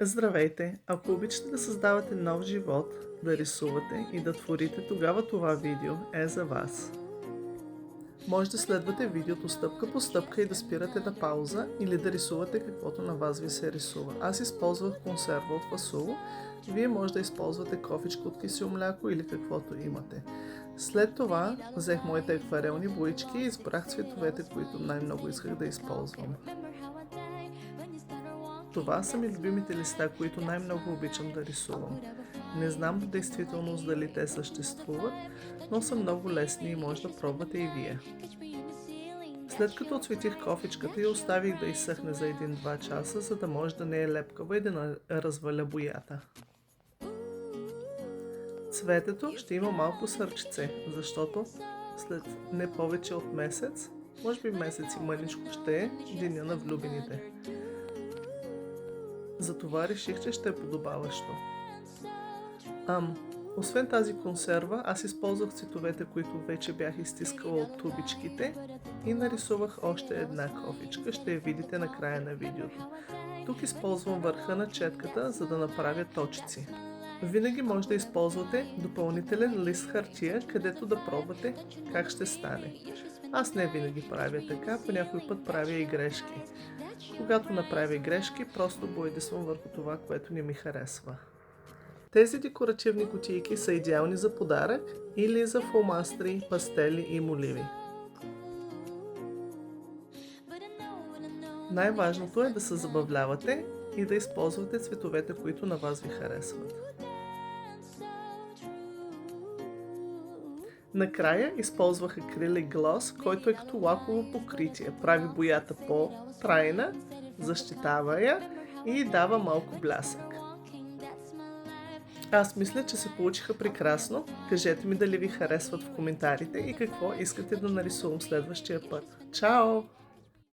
Здравейте! Ако обичате да създавате нов живот, да рисувате и да творите, тогава това видео е за вас. Може да следвате видеото стъпка по стъпка и да спирате на пауза или да рисувате каквото на вас ви се рисува. Аз използвах консерва от фасул, вие може да използвате кофичка от кисело мляко или каквото имате. След това взех моите акварелни боички и избрах цветовете, които най-много исках да използвам. Това са ми любимите листа, които най-много обичам да рисувам. Не знам в действителност дали те съществуват, но са много лесни и може да пробвате и вие. След като отцветих кофичката и оставих да изсъхне за 1-2 часа, за да може да не е лепкава и да не разваля боята. Цветето ще има малко сърчице, защото след не повече от месец, може би месец и мъничко, ще е деня на влюбените. Затова реших, че ще е подобаващо. Освен тази консерва, аз използвах цветовете, които вече бях изтискала от тубичките и нарисувах още една кофичка, ще я видите на края на видеото. Тук използвам върха на четката, за да направя точици. Винаги може да използвате допълнителен лист хартия, където да пробвате как ще стане. Аз не винаги правя така, по някой път правя и грешки. Когато направя грешки, просто бойдисвам върху това, което не ми харесва. Тези декоративни кутийки са идеални за подарък или за фломастри, пастели и моливи. Най-важното е да се забавлявате и да използвате цветовете, които на вас ви харесват. Накрая използвах акрилик глос, който е като лаково покритие. Прави боята по-трайна, защитава я и дава малко блясък. Аз мисля, че се получиха прекрасно. Кажете ми дали ви харесват в коментарите и какво искате да нарисувам следващия път. Чао!